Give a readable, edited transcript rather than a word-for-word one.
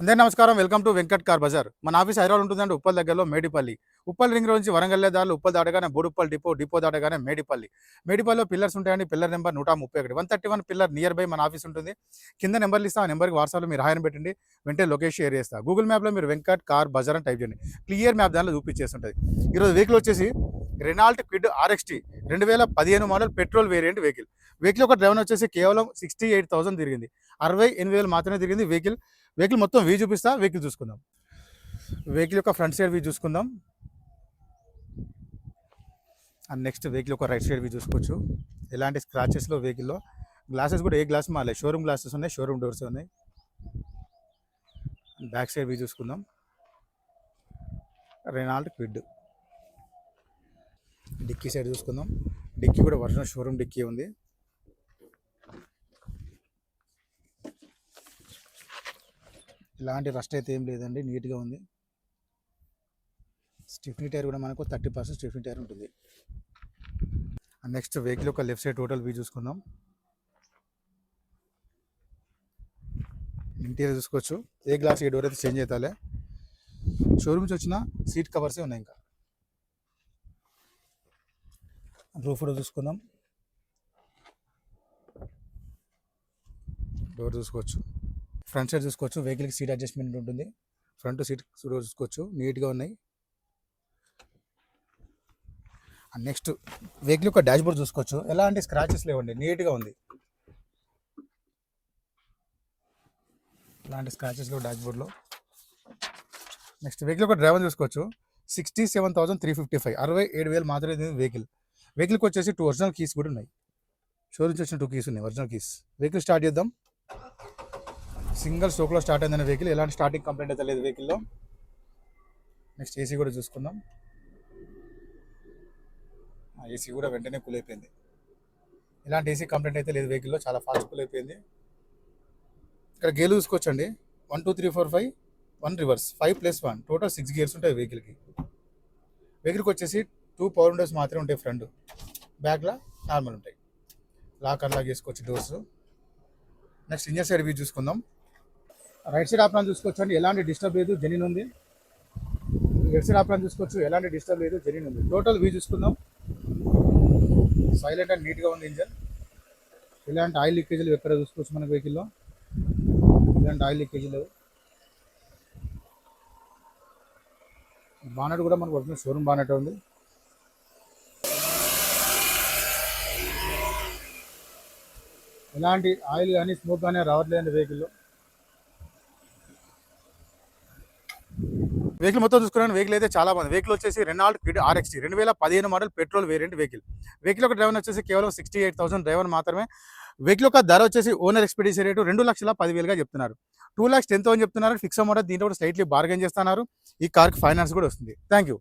అందరికీ నమస్కారం. Welcome to Venkat car bazaar. మన ఆఫీస్ హైదరాబాద్ ఉంటుందండి, ఉప్పల్ దగ్గరలో మేడిపల్లి. ఉప్పల్ రింగ్ రోడ్ నుంచి వరంగల్ దారిలో ఉప్పల్ దాటగానే బోడుప్పల్ డిపో, డిపో దాటగానే మేడిపల్లి. మేడిపల్లిలో పిల్లర్స్ ఉంటాయండి. Pillar number 131, 131 pillar near by మన ఆఫీస్ ఉంటుంది. కింద నెంబర్లు ఇస్తా, ఆ నెంబర్కి వాట్సాప్లో మీరు హాయ్ అని పెట్టండి, వెంటనే లొకేషన్ షేర్ చేస్తా. గూగుల్ మ్యాప్లో మీరు వెంకట్ కార్ బజార్ అని టైప్ చేయండి, క్లియర్ మ్యాప్ దానిలో చూపించేస్తుంటుంది. ఈరోజు వెహికల్ వచ్చేసి Renault quid RXT 2015 model petrol variant vehicle. Vehicle ఒక డ్రైవర్ వచ్చేసి కేవలం 68,000 తిరిగింది. 68,000 మాత్రమే తిరిగింది వెహికల్. వెహికల్ మొత్తం వ్యూ చూపిస్తా, వెహికల్ చూసుకుందాం. వెహికల్ యొక్క ఫ్రంట్ సైడ్ వ్యూ చూసుకుందాం. అండ్ నెక్స్ట్ వెహికల్ యొక్క రైట్ సైడ్ వ్యూ చూసుకోవచ్చు. ఎలాంటి స్క్రాచెస్లో వెహికల్లో గ్లాసెస్ కూడా ఏ గ్లాస్ మారలేదు, షోరూమ్ గ్లాసెస్ ఉన్నాయి, షోరూమ్ డోర్స్ ఉన్నాయి. బ్యాక్ సైడ్ వ్యూ చూసుకుందాం. Renault quid. డిక్కీ సైడ్ చూసుకుందాం. డిక్కీ కూడా ఒరిజినల్ షోరూమ్ డిక్కీ ఉంది. ఇలాంటి రస్ట్ అయితే ఏం లేదండి, నీట్గా ఉంది. స్టిఫ్నీ టైర్ కూడా మనకు 30% స్టిఫ్నీ టైర్ ఉంటుంది. నెక్స్ట్ వెహికల్ యొక్క లెఫ్ట్ సైడ్ టోటల్ వ్యూ చూసుకుందాం. ఇంటీరియర్ చూసుకోవచ్చు. ఏ గ్లాస్ ఏ డోర్ అయితే చేంజ్ అవుతాలే. షోరూమ్ నుంచి వచ్చిన సీట్ కవర్సే ఉన్నాయి. ఇంకా రూఫ్ కూడా చూసుకుందాం. డోర్ చూసుకోవచ్చు. ఫ్రంట్ సైడ్ చూసుకోవచ్చు. వెహికల్కి సీట్ అడ్జస్ట్మెంట్ ఉంటుంది. ఫ్రంట్ సీట్ చూసుకోవచ్చు, నీట్గా ఉన్నాయి. నెక్స్ట్ వెహికల్ యొక్క డాష్ బోర్డ్ చూసుకోవచ్చు. ఎలాంటి స్క్రాచెస్ లేవండి, నీట్గా ఉంది. ఎలాంటి స్క్రాచెస్ లేవు డాష్ బోర్డ్లో. నెక్స్ట్ వెహికల్ యొక్క డ్రైవర్ చూసుకోవచ్చు. 67,355, 67,000 మాత్రమే వెహికల్. వెహికల్కి వచ్చేసి 2 ఒరిజినల్ కీస్ కూడా ఉన్నాయి. షోరూమ్ నుంచి వచ్చిన 2 కీస్ ఉన్నాయి, ఒరిజినల్ కీస్. వెహికల్ స్టార్ట్ చేద్దాం. సింగిల్ స్ట్రోక్లో స్టార్ట్ అయిందనే వెహికల్. ఎలాంటి స్టార్టింగ్ కంప్లైంట్ అయితే లేదు వెహికల్లో. నెక్స్ట్ ఏసీ కూడా చూసుకుందాం. ఏసీ కూడా వెంటనే కూల్ అయిపోయింది. ఎలాంటి ఏసీ కంప్లైంట్ అయితే లేదు వెహికల్లో, చాలా ఫాస్ట్ కూల్ అయిపోయింది. ఇక్కడ గేర్లు చూసుకోవచ్చండి. 1 2 3 4 5, 1 రివర్స్, 5+1 టోటల్ 6 గేర్స్ ఉంటాయి వెహికల్కి. వెహికల్కి వచ్చేసి 2 పవర్ విండోస్ మాత్రమే ఉంటాయి. ఫ్రంట్ బ్యాక్లో నార్మల్ ఉంటాయి. లాక్ అన్లాక్ చేసుకోవచ్చు doors. Next engine side view చూసుకుందాం. రైట్ సైడ్ ఆప్లాన్ చూసుకోవచ్చు అండి, ఎలాంటి డిస్టర్బ్ లేదు, జెన్యూన్ ఉంది. లెఫ్ట్ సైడ్ ఆప్లాన్ చూసుకోవచ్చు, ఎలాంటి డిస్టర్బ్ లేదు, జెన్యూన్ ఉంది. టోటల్ వ్యూ చూసుకుందాం. సైలెంట్ అండ్ నీట్గా ఉంది ఇంజన్. ఇలాంటి ఆయిల్ లీకేజీలు ఎక్కడ చూసుకోవచ్చు మన వెహికల్లో. ఇలాంటి ఆయిల్ లీకేజీలు. బానెట్ కూడా మనకు ఒరిజినల్ షోరూమ్ బానెట్ ఉంది. ఎలాంటి ఆయిల్ కానీ స్మోక్ కానీ రావట్లేదండి వెహికల్లో. వెహికల్ మొత్తం చూసుకున్నాను. వెహికల్ అయితే చాలా బాగుంది. వెహికల్ వచ్చేసి Renault quid RXT 2015 model petrol variant vehicle. Vehicle ఒక డ్రైవర్ వచ్చేసి కేవలం 68,000 డ్రైవర్ మాత్రమే. వెహికల్ యొక్క ధర వచ్చేసి ఓనర్ ఎక్స్పెడిషన్ రేటు 2,10,000గా చెప్తున్నారు. 2,10,000 చెప్తున్నారు ఫిక్స్ అమౌంట్. దీంట్లో కూడా స్లైట్లీ బార్గెన్ చేస్తున్నారు. ఈ కార్కి ఫైనాన్స్ కూడా వస్తుంది. Thank you.